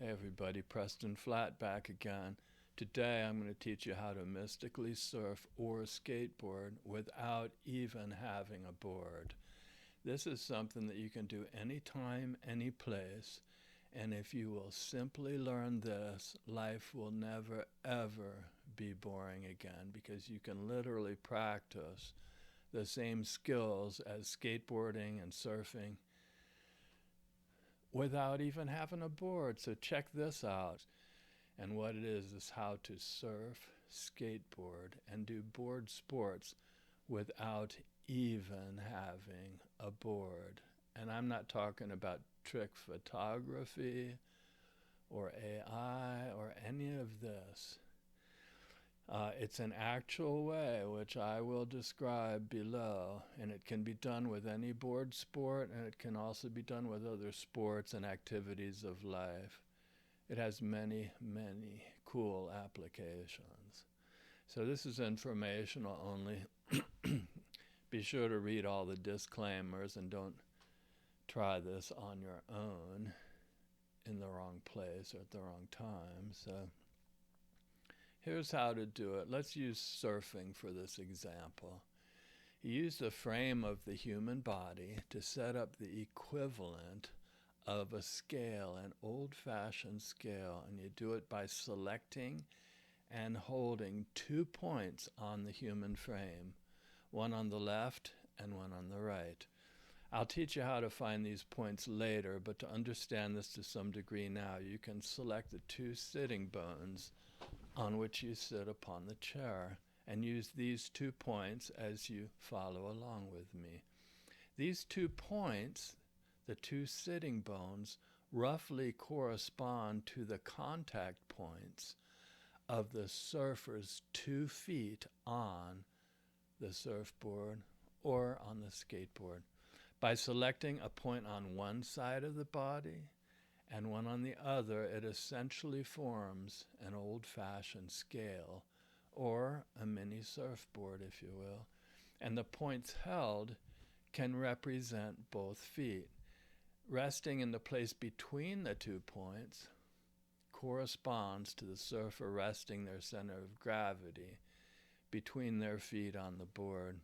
Hey everybody, Preston Flat back again. Today I'm going to teach you how to mystically surf or skateboard without even having a board. This is something that you can do anytime, any place, and if you will simply learn this, life will never ever be boring again because you can literally practice the same skills as skateboarding and surfing without even having a board. So check this out. And what it is how to surf, skateboard, and do board sports without even having a board. And I'm not talking about trick photography or AI or any of this. It's an actual way, which I will describe below, and it can be done with any board sport, and it can also be done with other sports and activities of life. It has many, many cool applications. So this is informational only. Be sure to read all the disclaimers and don't try this on your own in the wrong place or at the wrong time. So here's how to do it. Let's use surfing for this example. You use the frame of the human body to set up the equivalent of a scale, an old-fashioned scale, and you do it by selecting and holding 2 points on the human frame, one on the left and one on the right. I'll teach you how to find these points later, but to understand this to some degree now, you can select the 2 sitting bones on which you sit upon the chair and use these 2 points as you follow along with me. These 2 points, the 2 sitting bones, roughly correspond to the contact points of the surfer's 2 feet on the surfboard or on the skateboard. By selecting a point on one side of the body and one on the other, it essentially forms an old-fashioned scale, or a mini surfboard, if you will, and the points held can represent both feet. Resting in the place between the 2 points corresponds to the surfer resting their center of gravity between their feet on the board.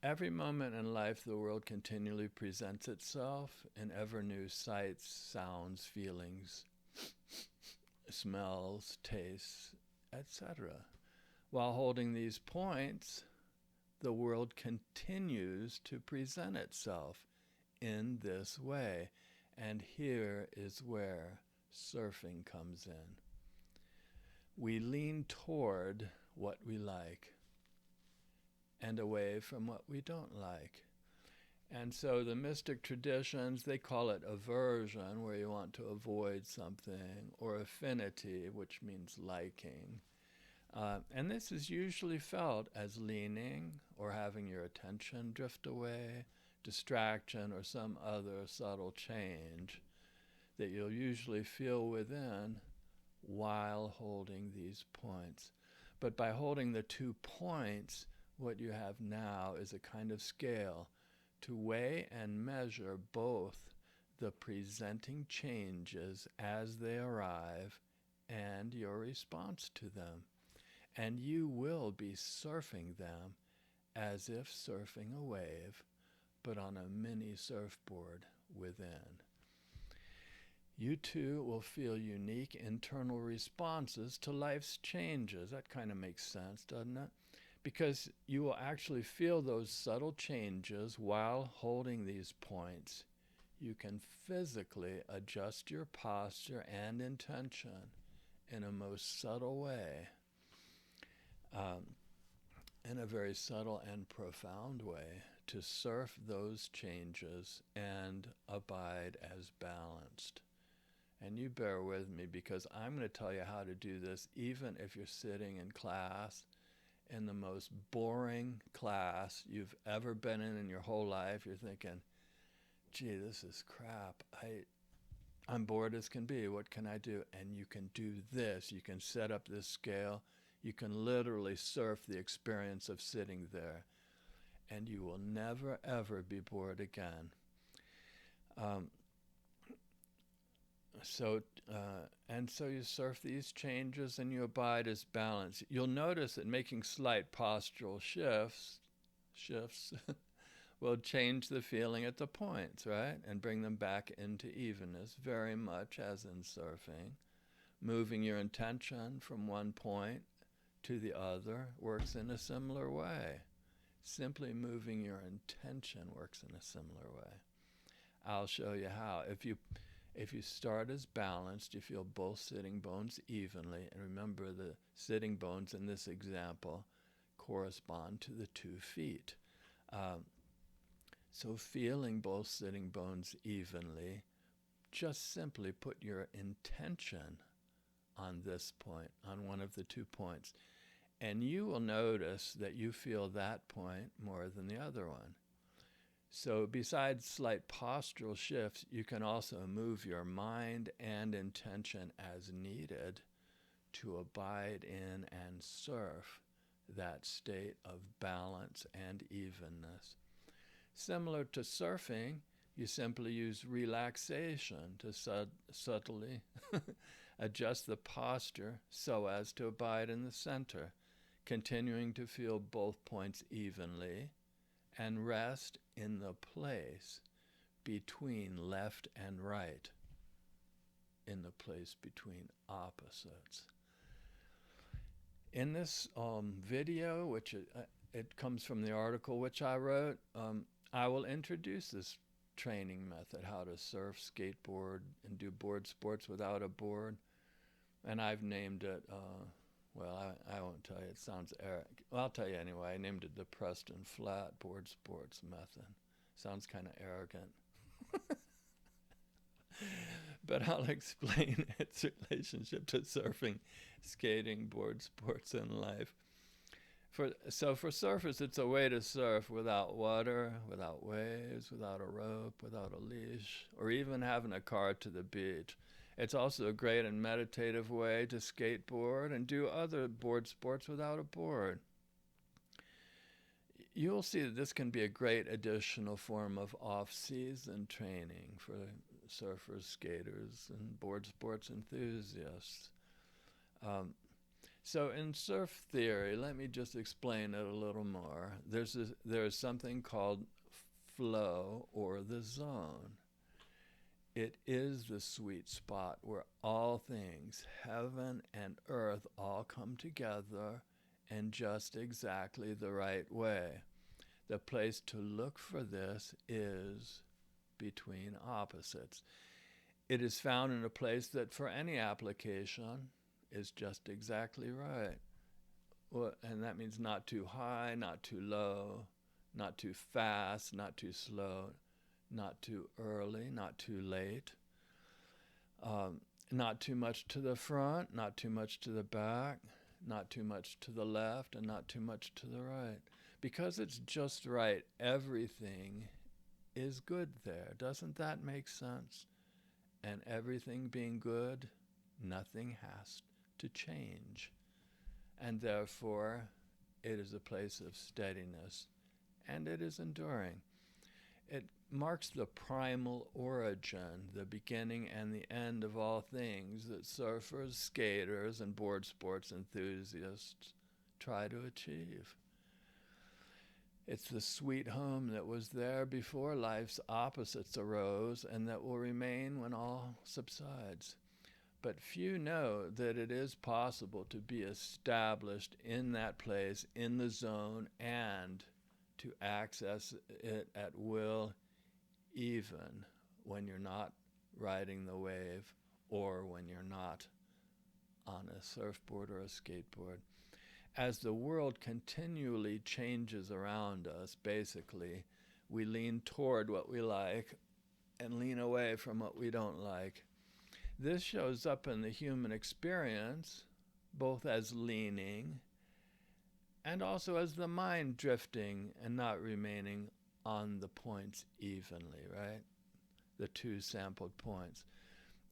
Every moment in life, the world continually presents itself in ever new sights, sounds, feelings, smells, tastes, etc. While holding these points, the world continues to present itself in this way. And here is where surfing comes in. We lean toward what we like and away from what we don't like. And so the mystic traditions, they call it aversion, where you want to avoid something, or affinity, which means liking. And this is usually felt as leaning or having your attention drift away, distraction, or some other subtle change that you'll usually feel within while holding these points. But by holding the 2 points, what you have now is a kind of scale to weigh and measure both the presenting changes as they arrive and your response to them. And you will be surfing them as if surfing a wave, but on a mini surfboard within. You too will feel unique internal responses to life's changes. That kind of makes sense, doesn't it? Because you will actually feel those subtle changes while holding these points. You can physically adjust your posture and intention in a most subtle way, in a very subtle and profound way, to surf those changes and abide as balanced. And you bear with me, because I'm going to tell you how to do this even if you're sitting in class, in the most boring class you've ever been in your whole life. You're thinking, gee, this is crap. I'm bored as can be. What can I do? And you can do this. You can set up this scale. You can literally surf the experience of sitting there, and you will never, ever be bored again. So, and so you surf these changes and you abide as balance. You'll notice that making slight postural shifts will change the feeling at the points, right? And bring them back into evenness, very much as in surfing. Moving your intention from one point to the other works in a similar way. Simply moving your intention works in a similar way. I'll show you how. If you start as balanced, you feel both sitting bones evenly. And remember, the sitting bones in this example correspond to the 2 feet. So feeling both sitting bones evenly, just simply put your intention on this point, on one of the 2 points. And you will notice that you feel that point more than the other one. So besides slight postural shifts, you can also move your mind and intention as needed to abide in and surf that state of balance and evenness. Similar to surfing, you simply use relaxation to subtly adjust the posture so as to abide in the center, continuing to feel both points evenly and rest in the place between left and right, in the place between opposites. In this video, which it comes from the article which I wrote, I will introduce this training method, how to surf, skateboard, and do board sports without a board. And I've named it, well, I won't tell you, it sounds arrogant. Well, I'll tell you anyway, I named it the Preston Flat Board Sports Method. Sounds kind of arrogant. But I'll explain its relationship to surfing, skating, board sports, and life. So for surfers, it's a way to surf without water, without waves, without a rope, without a leash, or even having a car to the beach. It's also a great and meditative way to skateboard and do other board sports without a board. You'll see that this can be a great additional form of off-season training for surfers, skaters, and board sports enthusiasts. So in surf theory, let me just explain it a little more. There's something called flow, or the zone. It is the sweet spot where all things, heaven and earth, all come together in just exactly the right way. The place to look for this is between opposites. It is found in a place that for any application is just exactly right. Well, and that means not too high, not too low, not too fast, not too slow, not too early, not too late, not too much to the front, not too much to the back, not too much to the left, and not too much to the right. Because it's just right, everything is good there. Doesn't that make sense? And everything being good, nothing has to change. And therefore, it is a place of steadiness, and it is enduring. It marks the primal origin, the beginning and the end of all things that surfers, skaters, and board sports enthusiasts try to achieve. It's the sweet home that was there before life's opposites arose and that will remain when all subsides. But few know that it is possible to be established in that place, in the zone, and to access it at will, even when you're not riding the wave or when you're not on a surfboard or a skateboard. As the world continually changes around us, basically, we lean toward what we like and lean away from what we don't like. This shows up in the human experience, both as leaning and also as the mind drifting and not remaining on the points evenly, right? The 2 sampled points.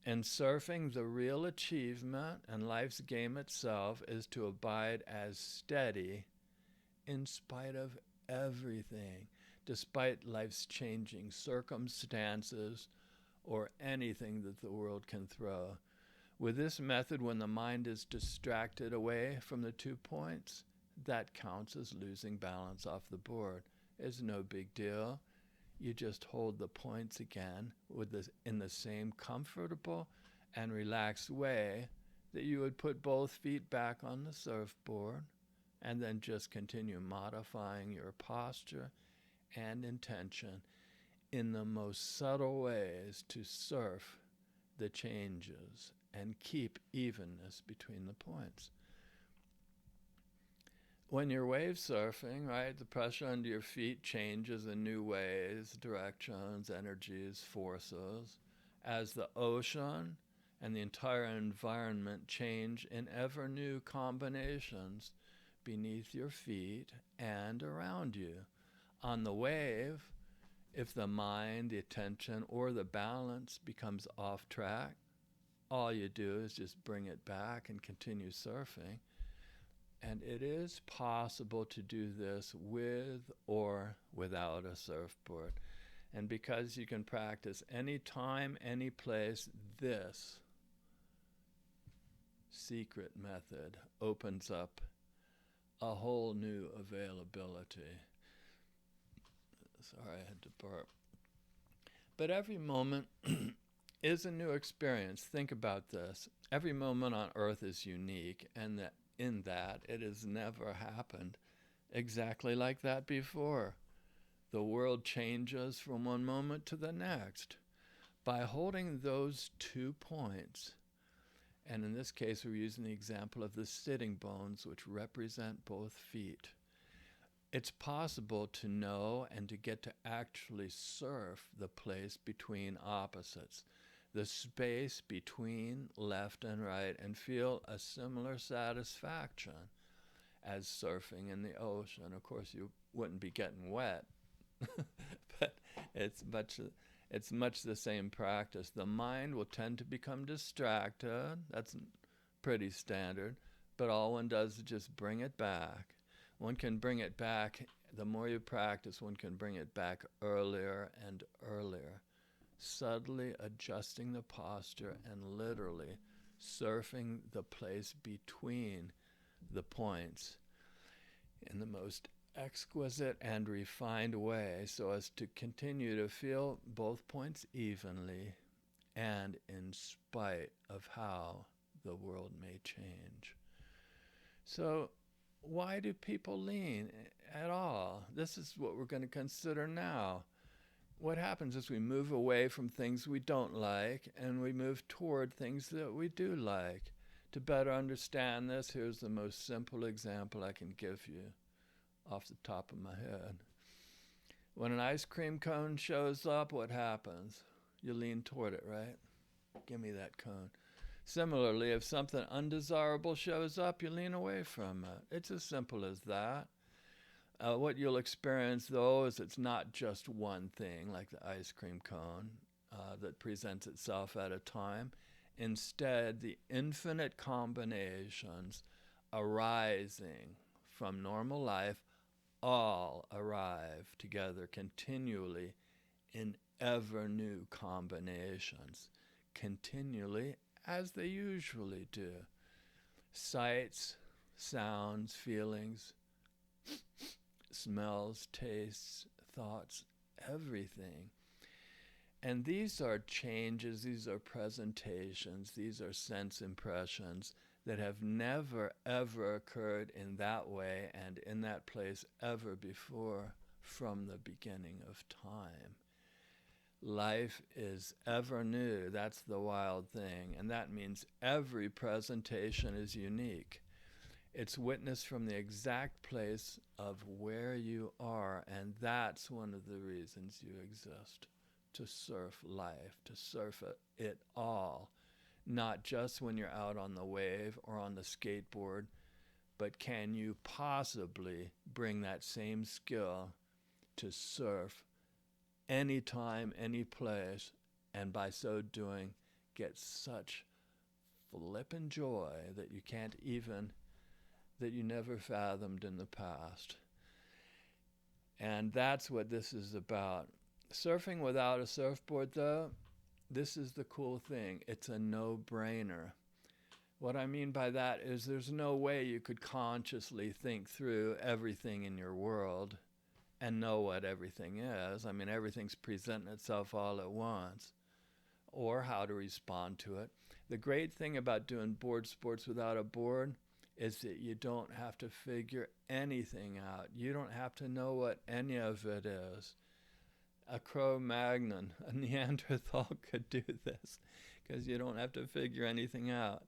In surfing, the real achievement and life's game itself is to abide as steady in spite of everything, despite life's changing circumstances or anything that the world can throw. With this method, when the mind is distracted away from the 2 points, that counts as losing balance off the board. It's no big deal. You just hold the points again in the same comfortable and relaxed way that you would put both feet back on the surfboard, and then just continue modifying your posture and intention in the most subtle ways to surf the changes and keep evenness between the points. When you're wave surfing, right, the pressure under your feet changes in new ways, directions, energies, forces, as the ocean and the entire environment change in ever new combinations beneath your feet and around you. On the wave, if the mind, the attention, or the balance becomes off track, all you do is just bring it back and continue surfing. And it is possible to do this with or without a surfboard. And because you can practice anytime, any place, this secret method opens up a whole new availability. Sorry, I had to burp. But every moment is a new experience. Think about this. Every moment on earth is unique, and in that it has never happened exactly like that before. The world changes from one moment to the next. By holding those 2 points, and in this case we're using the example of the sitting bones, which represent both feet, it's possible to know and to get to actually surf the place between opposites, the space between left and right, and feel a similar satisfaction as surfing in the ocean. Of course, you wouldn't be getting wet, but it's much the same practice. The mind will tend to become distracted. That's pretty standard, but all one does is just bring it back. One can bring it back, the more you practice, one can bring it back earlier and earlier, subtly adjusting the posture and literally surfing the place between the points in the most exquisite and refined way, so as to continue to feel both points evenly and in spite of how the world may change. So why do people lean at all? This is what we're going to consider now. What happens is we move away from things we don't like and we move toward things that we do like. To better understand this, here's the most simple example I can give you off the top of my head. When an ice cream cone shows up, what happens? You lean toward it, right? Give me that cone. Similarly, if something undesirable shows up, you lean away from it. It's as simple as that. What you'll experience, though, is it's not just one thing, like the ice cream cone, that presents itself at a time. Instead, the infinite combinations arising from normal life all arrive together continually in ever new combinations, continually as they usually do. Sights, sounds, feelings, smells, tastes, thoughts, everything. And these are changes, these are presentations, these are sense impressions that have never, ever occurred in that way and in that place ever before from the beginning of time. Life is ever new. That's the wild thing. And that means every presentation is unique. It's witnessed from the exact place of where you are, and that's one of the reasons you exist. To surf life, to surf it all. Not just when you're out on the wave or on the skateboard, but can you possibly bring that same skill to surf anytime, any place, and by so doing get such flippin' joy that you never fathomed in the past. And that's what this is about. Surfing without a surfboard, though, this is the cool thing. It's a no-brainer. What I mean by that is there's no way you could consciously think through everything in your world and know what everything is. I mean, everything's presenting itself all at once, or how to respond to it. The great thing about doing board sports without a board is that you don't have to figure anything out. You don't have to know what any of it is. A Cro-Magnon, a Neanderthal could do this because you don't have to figure anything out.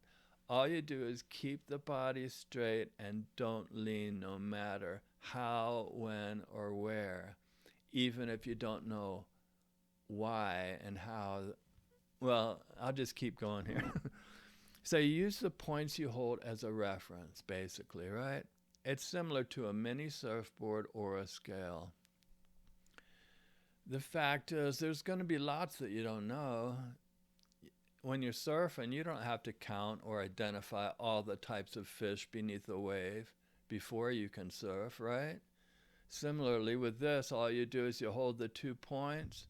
All you do is keep the body straight and don't lean, no matter how, when, or where, even if you don't know why and how. Well, I'll just keep going here. So you use the points you hold as a reference, basically, right? It's similar to a mini surfboard or a scale. The fact is, there's going to be lots that you don't know. When you're surfing, you don't have to count or identify all the types of fish beneath a wave before you can surf, right? Similarly, with this, all you do is you hold the 2 points.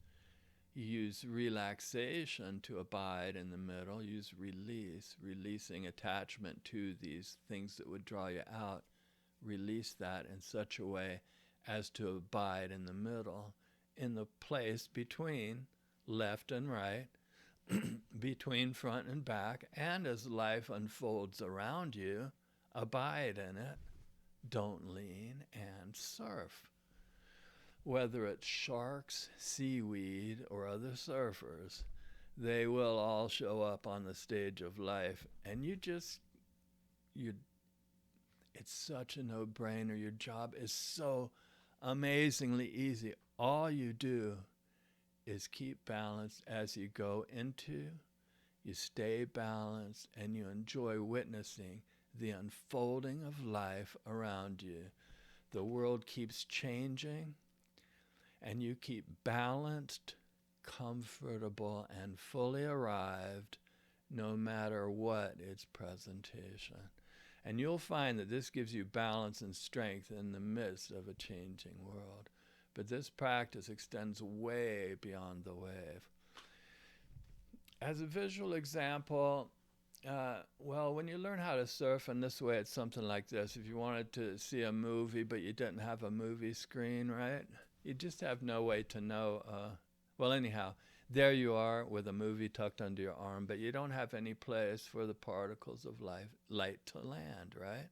You use relaxation to abide in the middle. Use release, releasing attachment to these things that would draw you out. Release that in such a way as to abide in the middle, in the place between left and right, between front and back, and as life unfolds around you, abide in it, don't lean, and surf. Whether it's sharks, seaweed, or other surfers, they will all show up on the stage of life, and it's such a no-brainer. Your job is so amazingly easy. All you do is keep balanced as you go into, you stay balanced, and you enjoy witnessing the unfolding of life around you. The world keeps changing, and you keep balanced, comfortable, and fully arrived, no matter what its presentation. And you'll find that this gives you balance and strength in the midst of a changing world. But this practice extends way beyond the wave. As a visual example, when you learn how to surf in this way, it's something like this. If you wanted to see a movie, but you didn't have a movie screen, right? You just have no way to know. Anyhow, there you are with a movie tucked under your arm, but you don't have any place for the particles of light to land, right?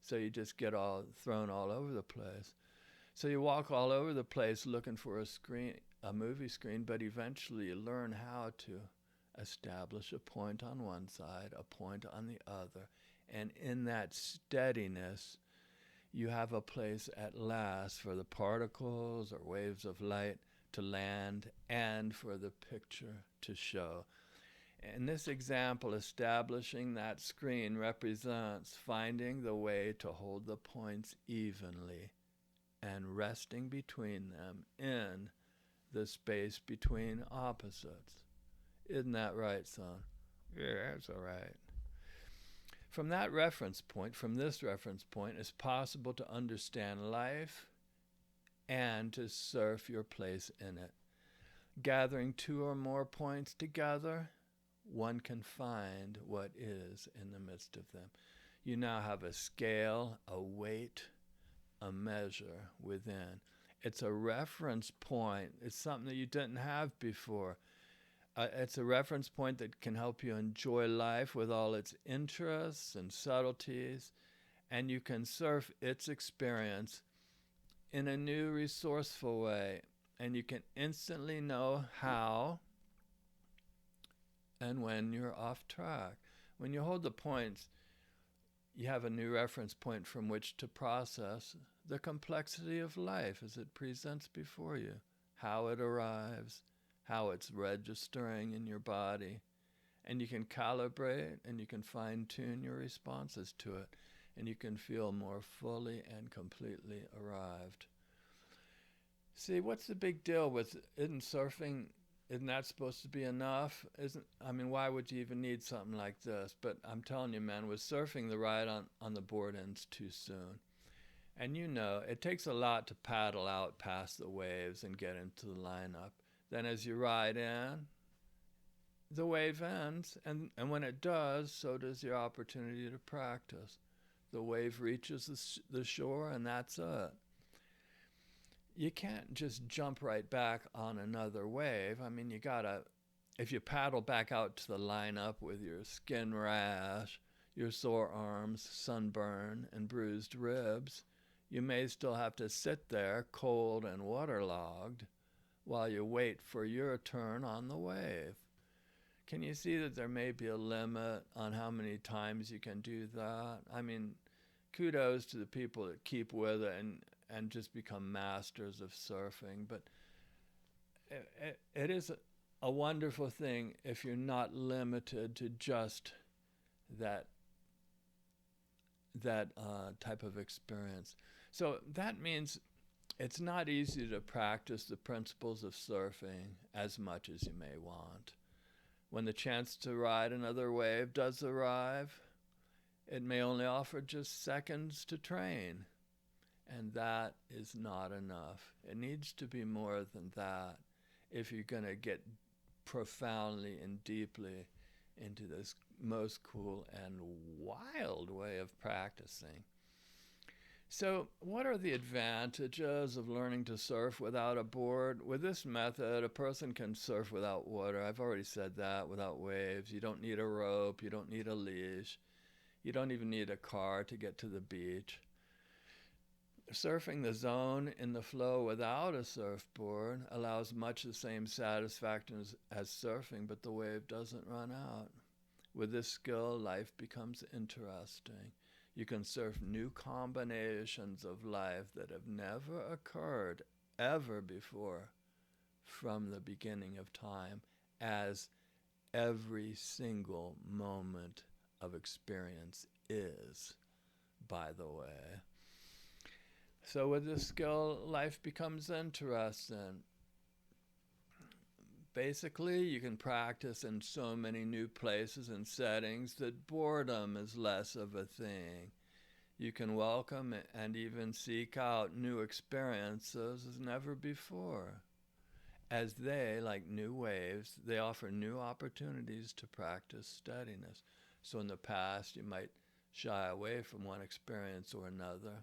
So you just get all thrown all over the place. So you walk all over the place looking for a movie screen, but eventually you learn how to establish a point on one side, a point on the other, and in that steadiness, you have a place at last for the particles or waves of light to land and for the picture to show. In this example, establishing that screen represents finding the way to hold the points evenly and resting between them in the space between opposites. Isn't that right, son? Yeah, that's all right. From this reference point, it's possible to understand life and to surf your place in it. Gathering 2 or more points together, one can find what is in the midst of them. You now have a scale, a weight, a measure within. It's a reference point. It's something that you didn't have before. It's a reference point that can help you enjoy life with all its interests and subtleties, and you can surf its experience in a new, resourceful way, and you can instantly know how and when you're off track. When you hold the points, you have a new reference point from which to process the complexity of life as it presents before you, how it arrives, how it's registering in your body, and you can calibrate and you can fine-tune your responses to it, and you can feel more fully and completely arrived. See, what's the big deal with isn't that supposed to be enough? Why would you even need something like this? But I'm telling you, man, with surfing, the ride on the board ends too soon. And it takes a lot to paddle out past the waves and get into the lineup. Then as you ride in, the wave ends, and when it does, so does your opportunity to practice. The wave reaches the shore, and that's it. You can't just jump right back on another wave. I mean, you gotta, if you paddle back out to the lineup with your skin rash, your sore arms, sunburn, and bruised ribs, you may still have to sit there cold and waterlogged while you wait for your turn on the wave. Can you see that there may be a limit on how many times you can do that? I mean, kudos to the people that keep with it and just become masters of surfing. But it is a wonderful thing if you're not limited to just that type of experience. So that means it's not easy to practice the principles of surfing as much as you may want. When the chance to ride another wave does arrive, it may only offer just seconds to train. And that is not enough. It needs to be more than that if you're going to get profoundly and deeply into this most cool and wild way of practicing. So what are the advantages of learning to surf without a board? With this method, a person can surf without water. I've already said that, without waves. You don't need a rope. You don't need a leash. You don't even need a car to get to the beach. Surfing the zone in the flow without a surfboard allows much the same satisfaction as surfing, but the wave doesn't run out. With this skill, life becomes interesting. You can surf new combinations of life that have never occurred ever before from the beginning of time, as every single moment of experience is, by the way. So with this skill, life becomes interesting. Basically, you can practice in so many new places and settings that boredom is less of a thing. You can welcome and even seek out new experiences as never before. As they, like new waves, they offer new opportunities to practice steadiness. So in the past, you might shy away from one experience or another.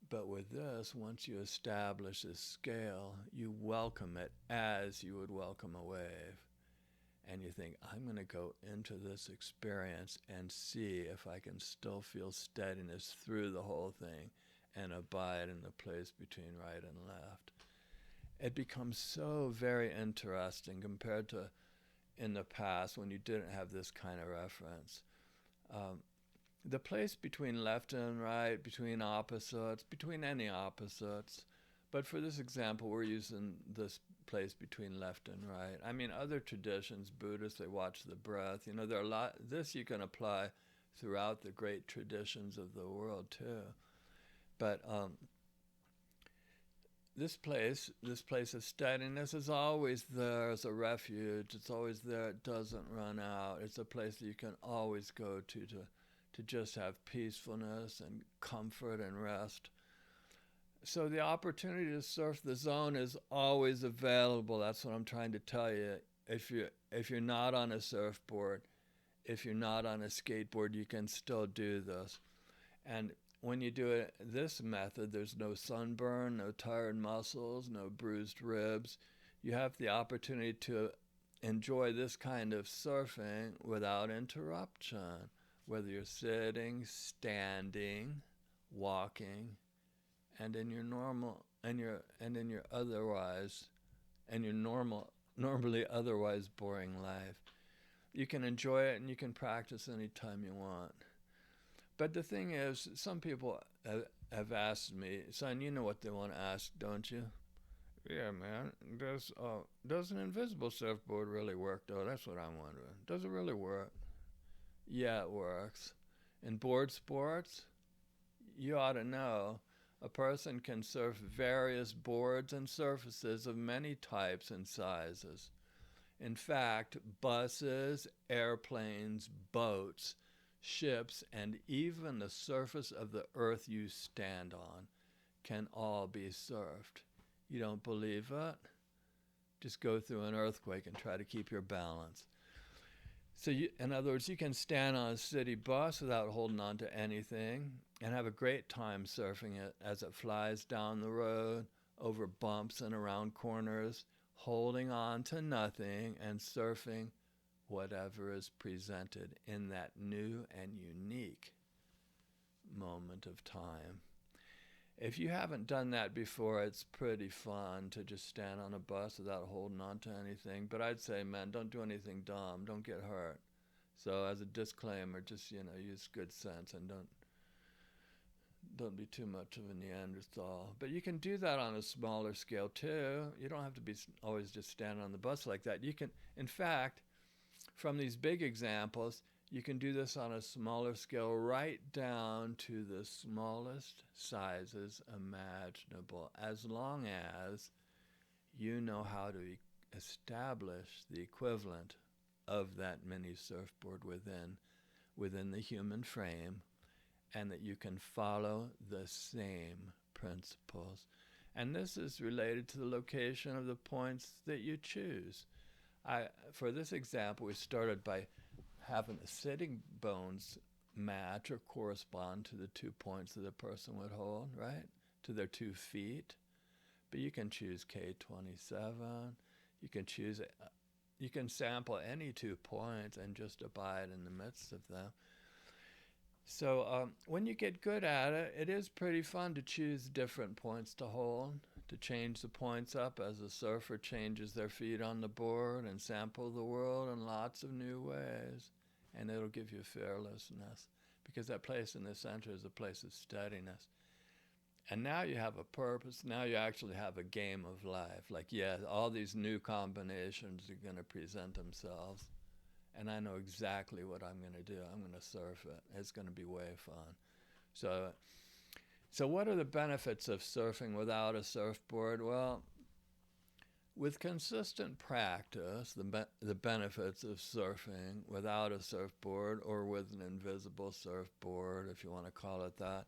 But with this, once you establish a scale, you welcome it as you would welcome a wave. And you think, I'm going to go into this experience and see if I can still feel steadiness through the whole thing and abide in the place between right and left. It becomes so very interesting compared to in the past when you didn't have this kind of reference. The place between left and right, between opposites, between any opposites. But for this example, we're using this place between left and right. I mean, other traditions, Buddhists, they watch the breath. You know, there are a lot, this you can apply throughout the great traditions of the world too. But this place of steadiness is always there as a refuge. It's always there. It doesn't run out. It's a place that you can always go to just have peacefulness and comfort and rest. So the opportunity to surf the zone is always available. That's what I'm trying to tell you. If you're not on a surfboard, if you're not on a skateboard, you can still do this. And when you do it this method, there's no sunburn, no tired muscles, no bruised ribs. You have the opportunity to enjoy this kind of surfing without interruption. Whether you're sitting, standing, walking, and in your normally otherwise boring life, you can enjoy it and you can practice anytime you want. But the thing is, some people have asked me, son, you know what they want to ask, don't you? Yeah, man. Does an invisible surfboard really work, though? That's what I'm wondering. Does it really work? Yeah, it works. In board sports, you ought to know, a person can surf various boards and surfaces of many types and sizes. In fact, buses, airplanes, boats, ships, and even the surface of the earth you stand on can all be surfed. You don't believe it? just go through an earthquake and try to keep your balance. So in other words, you can stand on a city bus without holding on to anything and have a great time surfing it as it flies down the road, over bumps and around corners, holding on to nothing and surfing whatever is presented in that new and unique moment of time. If you haven't done that before, it's pretty fun to just stand on a bus without holding on to anything. But I'd say, man, don't do anything dumb. Don't get hurt. So as a disclaimer, just, use good sense and don't be too much of a Neanderthal. But you can do that on a smaller scale too. You don't have to be always just standing on the bus like that. You can, in fact, from these big examples, you can do this on a smaller scale right down to the smallest sizes imaginable, as long as you know how to establish the equivalent of that mini surfboard within the human frame, and that you can follow the same principles. And this is related to the location of the points that you choose. For this example, we started by having the sitting bones match or correspond to the 2 points that the person would hold, right? To their 2 feet. But you can choose K27. You can sample any 2 points and just abide in the midst of them. So when you get good at it, it is pretty fun to choose different points to hold, to change the points up as a surfer changes their feet on the board, and sample the world in lots of new ways. And it'll give you fearlessness, because that place in the center is a place of steadiness. And now you have a purpose. Now you actually have a game of life. Like, yeah, all these new combinations are going to present themselves. And I know exactly what I'm going to do. I'm going to surf it. It's going to be way fun. So what are the benefits of surfing without a surfboard? Well, with consistent practice, the benefits of surfing without a surfboard, or with an invisible surfboard, if you want to call it that,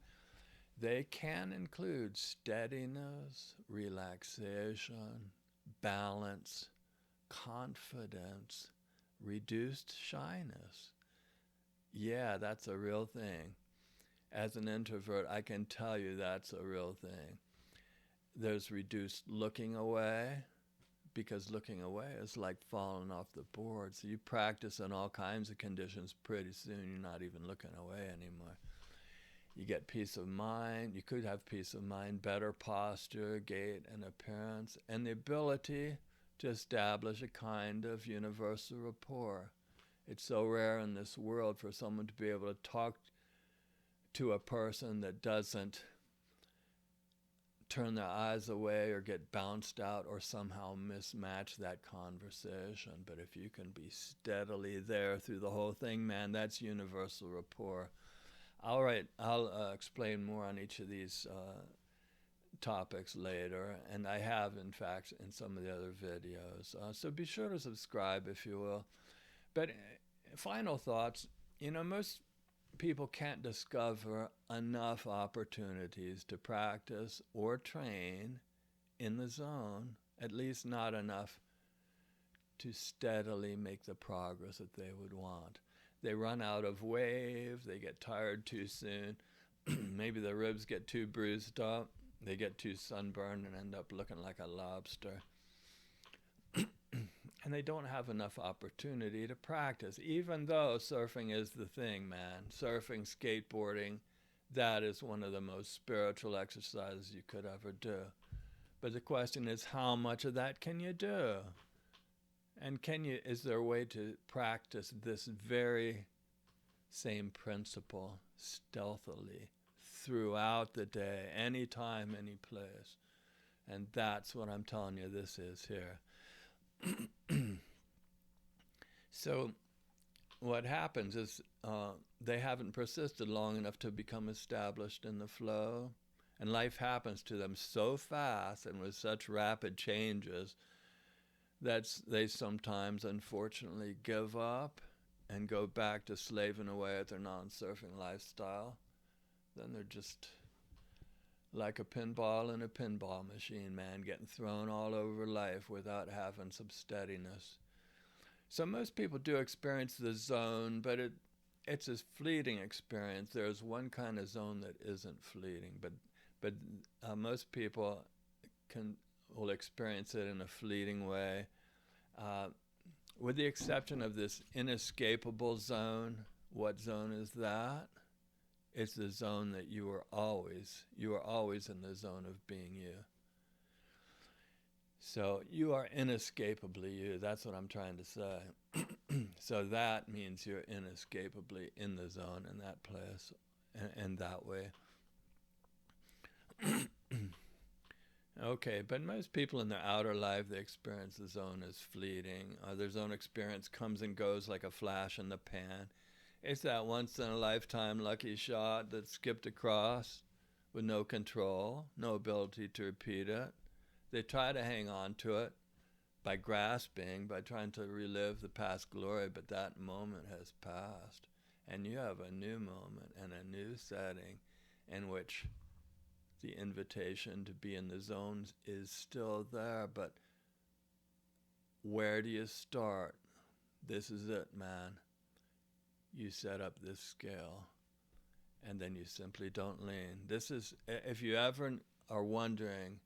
they can include steadiness, relaxation, balance, confidence, reduced shyness. Yeah, that's a real thing. As an introvert, I can tell you that's a real thing. There's reduced looking away, because looking away is like falling off the board. So you practice in all kinds of conditions, pretty soon you're not even looking away anymore. You get peace of mind. You could have peace of mind, better posture, gait, and appearance, and the ability to establish a kind of universal rapport. It's so rare in this world for someone to be able to talk to a person that doesn't turn their eyes away or get bounced out or somehow mismatch that conversation. But if you can be steadily there through the whole thing, man, that's universal rapport. All right, I'll explain more on each of these topics later, and I have, in fact, in some of the other videos. So be sure to subscribe, if you will. But final thoughts, most people can't discover enough opportunities to practice or train in the zone, at least not enough to steadily make the progress that they would want. They run out of wave, they get tired too soon, maybe their ribs get too bruised up, they get too sunburned and end up looking like a lobster. And they don't have enough opportunity to practice, even though surfing is the thing, man. Surfing, skateboarding, that is one of the most spiritual exercises you could ever do. But the question is, how much of that can you do? And is there a way to practice this very same principle stealthily throughout the day, anytime, any place? And that's what I'm telling you this is here. So what happens is they haven't persisted long enough to become established in the flow, and life happens to them so fast and with such rapid changes that they sometimes unfortunately give up and go back to slaving away at their non-surfing lifestyle. Then they're just like a pinball in a pinball machine, man, getting thrown all over life without having some steadiness. So most people do experience the zone, but it's a fleeting experience. There's one kind of zone that isn't fleeting, but most people will experience it in a fleeting way, uh, with the exception of this inescapable zone. What zone is that? It's the zone that you are always in the zone of being you. So you are inescapably you. That's what I'm trying to say. So that means you're inescapably in the zone, in that place, and that way. Okay, but most people in their outer life, they experience the zone as fleeting. Their zone experience comes and goes like a flash in the pan. It's that once-in-a-lifetime lucky shot that's skipped across with no control, no ability to repeat it. They try to hang on to it by grasping, by trying to relive the past glory, but that moment has passed. And you have a new moment and a new setting in which the invitation to be in the zones is still there, but where do you start? This is it, man. You set up this scale, and then you simply don't lean. This is, if you ever are wondering,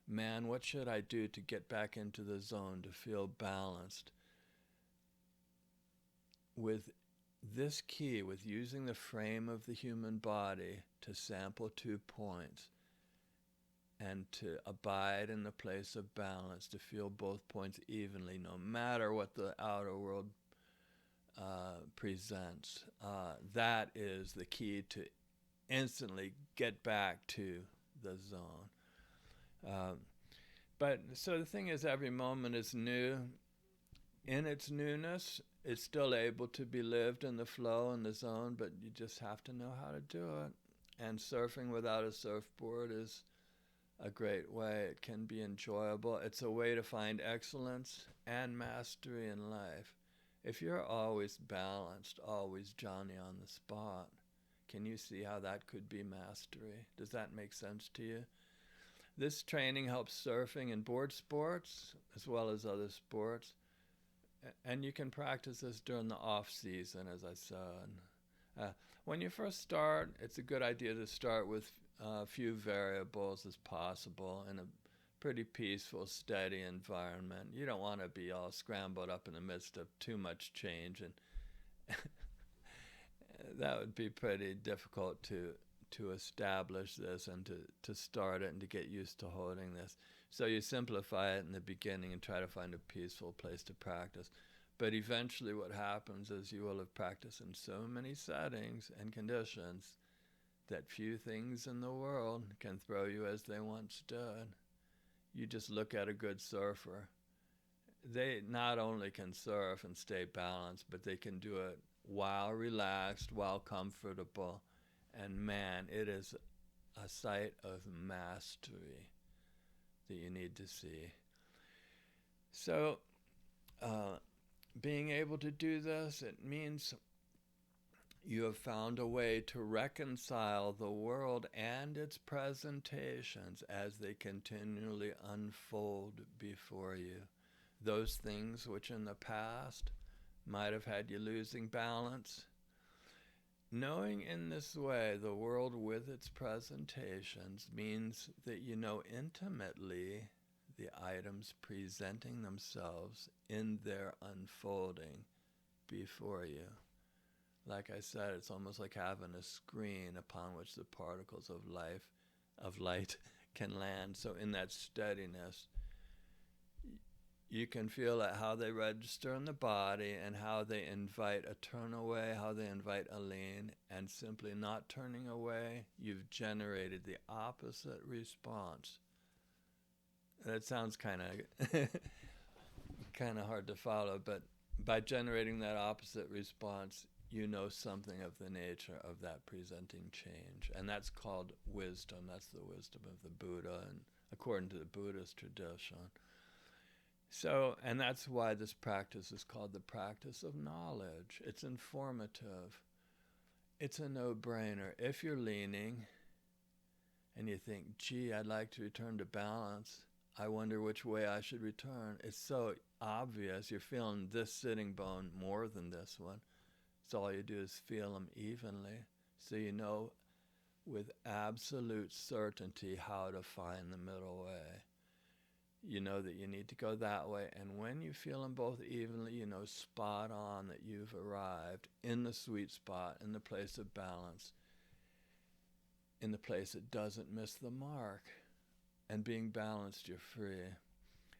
man, what should I do to get back into the zone, to feel balanced? With this key, with using the frame of the human body to sample 2 points and to abide in the place of balance, to feel both points evenly, no matter what the outer world presents, that is the key to instantly get back to the zone. But so the thing is, every moment is new. In its newness, it's still able to be lived in the flow and the zone, but you just have to know how to do it. And surfing without a surfboard is a great way. It can be enjoyable. It's a way to find excellence and mastery in life. If you're always balanced, always Johnny on the spot, can you see how that could be mastery? Does that make sense to you? This training helps surfing and board sports, as well as other sports. And you can practice this during the off season, as I said. When you first start, it's a good idea to start with a few variables as possible in a pretty peaceful, steady environment. You don't want to be all scrambled up in the midst of too much change, and that would be pretty difficult to establish this and to start it and to get used to holding this. So you simplify it in the beginning and try to find a peaceful place to practice. But eventually what happens is you will have practiced in so many settings and conditions that few things in the world can throw you as they once did. You just look at a good surfer. They not only can surf and stay balanced, but they can do it while relaxed, while comfortable. And man, it is a sight of mastery that you need to see. So, being able to do this, it means you have found a way to reconcile the world and its presentations as they continually unfold before you. Those things which in the past might have had you losing balance. Knowing in this way the world with its presentations means that you know intimately the items presenting themselves in their unfolding before you. Like I said, it's almost like having a screen upon which the particles of light can land. So in that steadiness, you can feel how they register in the body and how they invite a turn away, how they invite a lean, and simply not turning away, you've generated the opposite response. That sounds kind of hard to follow, but by generating that opposite response, you know something of the nature of that presenting change. And that's called wisdom. That's the wisdom of the Buddha, and according to the Buddhist tradition. So, and that's why this practice is called the practice of knowledge. It's informative. It's a no-brainer. If you're leaning, and you think, gee, I'd like to return to balance. I wonder which way I should return. It's so obvious. You're feeling this sitting bone more than this one. So all you do is feel them evenly. So you know with absolute certainty how to find the middle way. You know that you need to go that way. And when you feel them both evenly, you know spot on that you've arrived in the sweet spot, in the place of balance, in the place that doesn't miss the mark. And being balanced, you're free.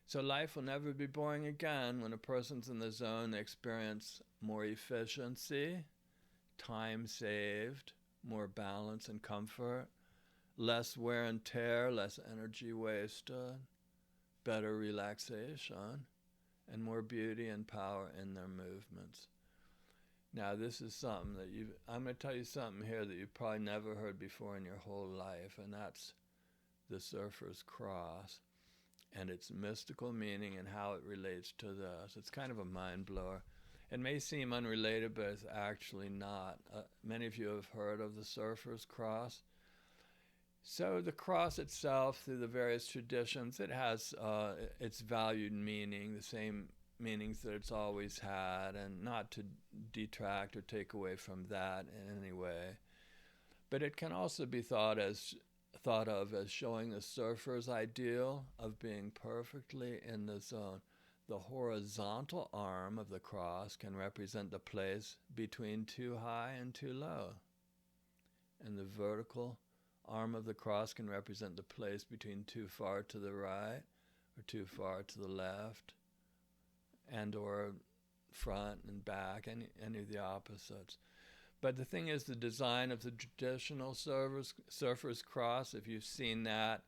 So life will never be boring again. When a person's in the zone, they experience more efficiency, time saved, more balance and comfort, less wear and tear, less energy wasted, better relaxation, and more beauty and power in their movements. Now, this is something that I'm going to tell you something here that you've probably never heard before in your whole life, and that's the Surfer's Cross and its mystical meaning and how it relates to this. It's kind of a mind blower. It may seem unrelated, but it's actually not. Many of you have heard of the Surfer's Cross. So the cross itself, through the various traditions, it has its valued meaning, the same meanings that it's always had, and not to detract or take away from that in any way. But it can also be thought of as showing the surfer's ideal of being perfectly in the zone. The horizontal arm of the cross can represent the place between too high and too low. And the vertical arm of the cross can represent the place between too far to the right or too far to the left, and or front and back, any of the opposites. But the thing is, the design of the traditional surfer's cross, if you've seen that,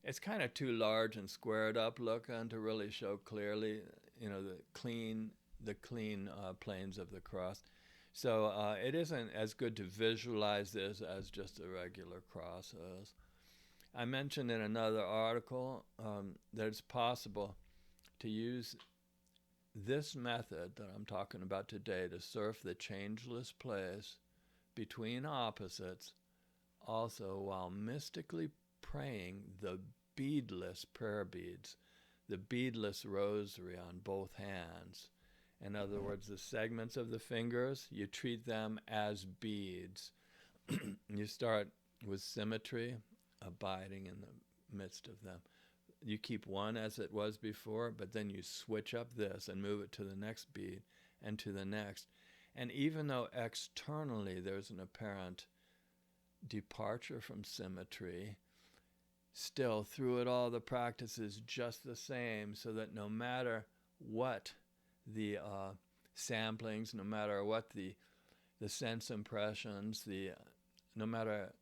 it's kind of too large and squared up looking to really show clearly, the clean planes of the cross. So it isn't as good to visualize this as just a regular cross is. I mentioned in another article that it's possible to use this method that I'm talking about today to surf the changeless place between opposites, also while mystically praying the beadless prayer beads, the beadless rosary on both hands. In other words, the segments of the fingers, you treat them as beads. You start with symmetry, abiding in the midst of them. You keep one as it was before, but then you switch up this and move it to the next bead and to the next. And even though externally there's an apparent departure from symmetry, still through it all the practice is just the same, so that no matter what the samplings, no matter what the sense impressions, no matter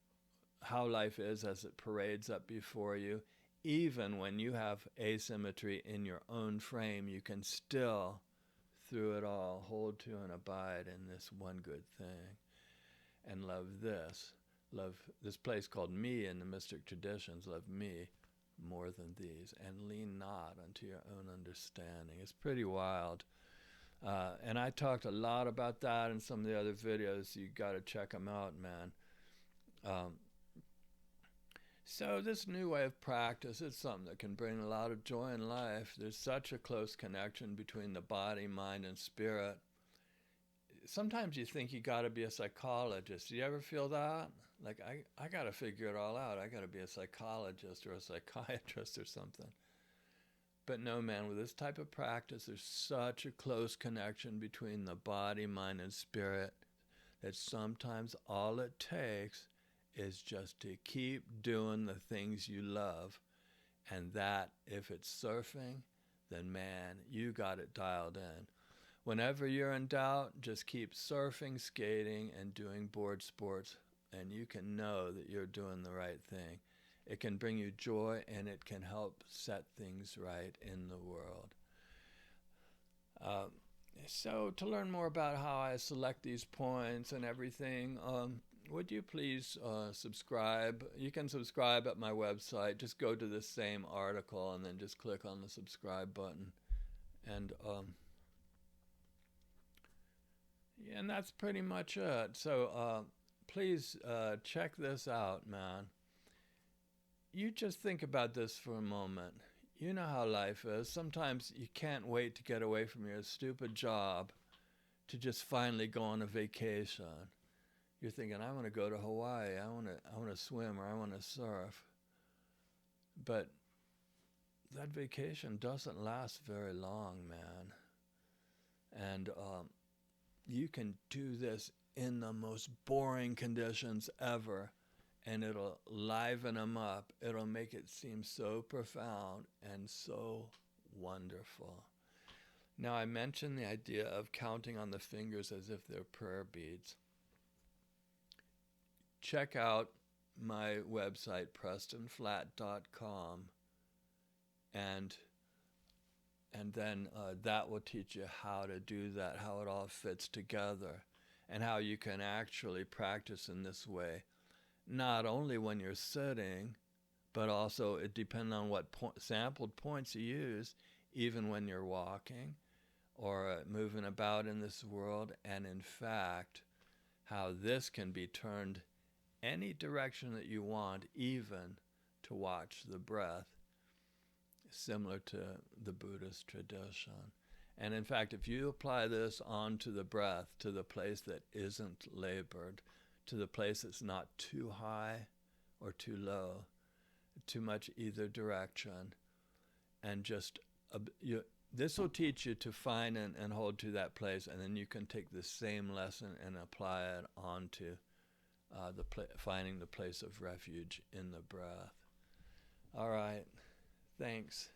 how life is as it parades up before you, even when you have asymmetry in your own frame, you can still, through it all, hold to and abide in this one good thing and love this place called me in the mystic traditions, love me more than these, and lean not unto your own understanding. It's pretty wild. And I talked a lot about that in some of the other videos. You got to check them out, man. So this new way of practice is something that can bring a lot of joy in life. There's such a close connection between the body, mind, and spirit. Sometimes you think you got to be a psychologist. Do you ever feel that? Like, I got to figure it all out. I got to be a psychologist or a psychiatrist or something. But no, man, with this type of practice, there's such a close connection between the body, mind, and spirit that sometimes all it takes is just to keep doing the things you love. And that, if it's surfing, then man, you got it dialed in. Whenever you're in doubt, just keep surfing, skating, and doing board sports, and you can know that you're doing the right thing. It can bring you joy, and it can help set things right in the world. So to learn more about how I select these points and everything, would you please subscribe? You can subscribe at my website. Just go to this same article and then just click on the subscribe button. And that's pretty much it. So please check this out, man. you just think about this for a moment. You know how life is. Sometimes you can't wait to get away from your stupid job to just finally go on a vacation. You're thinking, I want to go to Hawaii. I want to swim, or I want to surf. But that vacation doesn't last very long, man. And you can do this in the most boring conditions ever, and it'll liven them up. It'll make it seem so profound and so wonderful. Now, I mentioned the idea of counting on the fingers as if they're prayer beads. Check out my website, prestonflatt.com, and then that will teach you how to do that, how it all fits together, and how you can actually practice in this way, not only when you're sitting, but also it depends on what sampled points you use, even when you're walking or moving about in this world, and in fact, how this can be turned any direction that you want, even to watch the breath, similar to the Buddhist tradition. And in fact, if you apply this onto the breath, to the place that isn't labored, to the place that's not too high or too low, too much either direction, and just this will teach you to find and hold to that place, and then you can take the same lesson and apply it onto finding the place of refuge in the breath. All right, thanks.